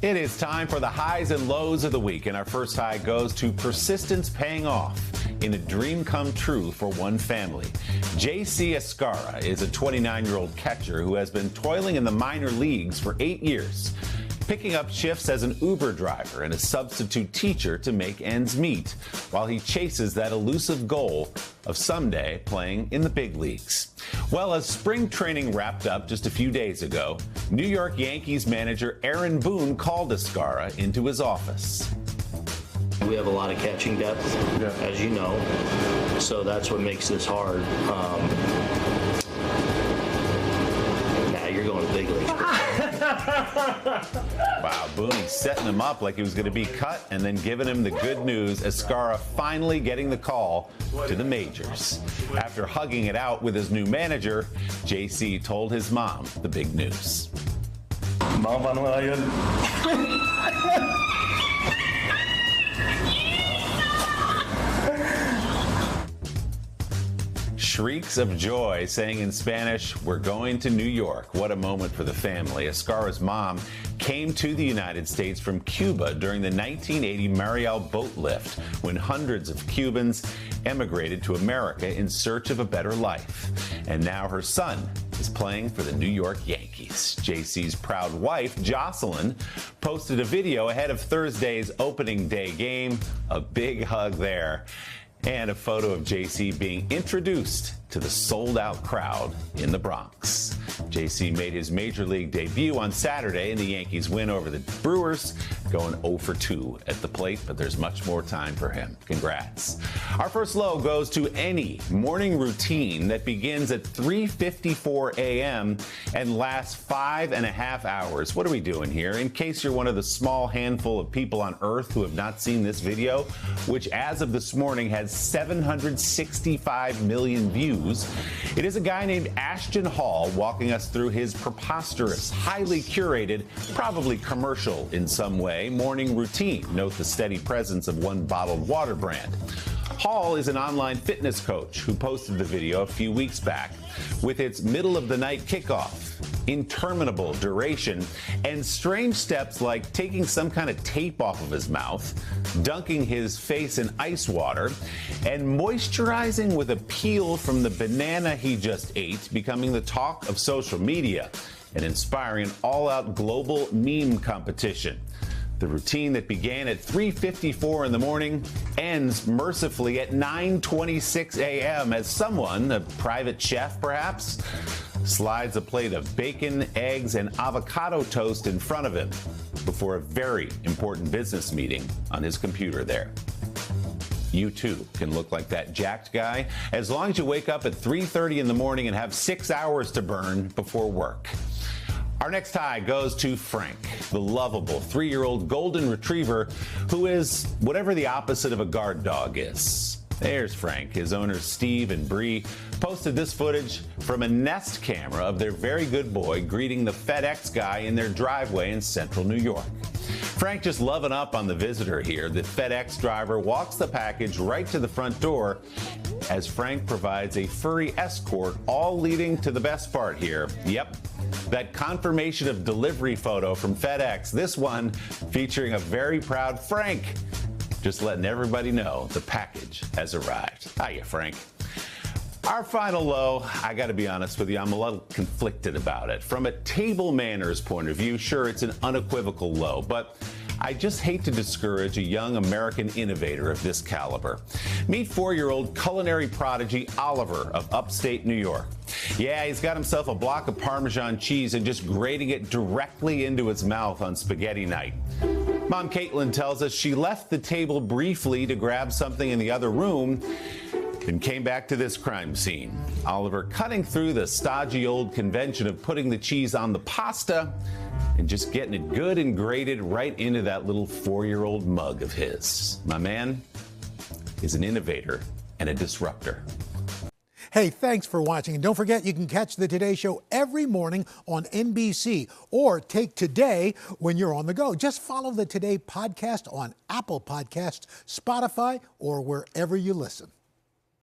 It is time for the highs and lows of the week, and our first high goes to persistence paying off in a dream come true for one family. J.C. Escarra is a 29-year-old catcher who has been toiling in the minor leagues for 8 years, picking up shifts as an Uber driver and a substitute teacher to make ends meet, while he chases that elusive goal of someday playing in the big leagues. Well, as spring training wrapped up just a few days ago, New York Yankees manager Aaron Boone called Escarra into his office. We have a lot of catching depth, as you know, so that's what makes this hard. Now you're going to big leagues. Wow, Boone setting him up like he was going to be cut and then giving him the good news. Escarra finally getting the call to the majors. After hugging it out with his new manager, JC told his mom the big news. Mom, paano nga yun? Shrieks of joy, saying in Spanish, "We're going to New York." What a moment for the family. Escarra's mom came to the United States from Cuba during the 1980 Mariel boat lift, when hundreds of Cubans emigrated to America in search of a better life. And now her son is playing for the New York Yankees. JC's proud wife, Jocelyn, posted a video ahead of Thursday's opening day game. A big hug there. And a photo of JC being introduced to the sold-out crowd in the Bronx. JC made his Major League debut on Saturday in the Yankees win over the Brewers, going 0 for 2 at the plate, but there's much more time for him. Congrats. Our first low goes to any morning routine that begins at 3:54 a.m. and lasts 5.5 hours. What are we doing here? In case you're one of the small handful of people on Earth who have not seen this video, which as of this morning has 765 million views, it is a guy named Ashton Hall walking us through his preposterous, highly curated, probably commercial in some way, morning routine. Note the steady presence of one bottled water brand. Hall is an online fitness coach who posted the video a few weeks back with its middle-of-the-night kickoff, interminable duration, and strange steps like taking some kind of tape off of his mouth, dunking his face in ice water, and moisturizing with a peel from the banana he just ate, becoming the talk of social media and inspiring an all-out global meme competition. The routine that began at 3:54 in the morning ends mercifully at 9:26 a.m. as someone, a private chef perhaps, slides a plate of bacon, eggs, and avocado toast in front of him before a very important business meeting on his computer there. You too can look like that jacked guy as long as you wake up at 3:30 in the morning and have 6 hours to burn before work. Our next high goes to Frank, the lovable 3-year-old golden retriever who is whatever the opposite of a guard dog is. There's Frank. His owners Steve and Bree posted this footage from a Nest camera of their very good boy greeting the FedEx guy in their driveway in central New York. Frank just loving up on the visitor here. The FedEx driver walks the package right to the front door as Frank provides a furry escort, all leading to the best part here. Yep, that confirmation of delivery photo from FedEx, this one featuring a very proud Frank, just letting everybody know the package has arrived. Hiya, Frank. Our final low, I got to be honest with you, I'm a little conflicted about it. From a table manners point of view, sure, it's an unequivocal low, but I just hate to discourage a young American innovator of this caliber. Meet 4-year-old culinary prodigy Oliver of upstate New York. Yeah, he's got himself a block of Parmesan cheese and just grating it directly into his mouth on spaghetti night. Mom Caitlin tells us she left the table briefly to grab something in the other room and came back to this crime scene. Oliver cutting through the stodgy old convention of putting the cheese on the pasta and just getting it good and grated right into that little 4-year-old mug of his. My man is an innovator and a disruptor. Hey, thanks for watching. And don't forget, you can catch the Today Show every morning on NBC or take Today when you're on the go. Just follow the Today podcast on Apple Podcasts, Spotify, or wherever you listen.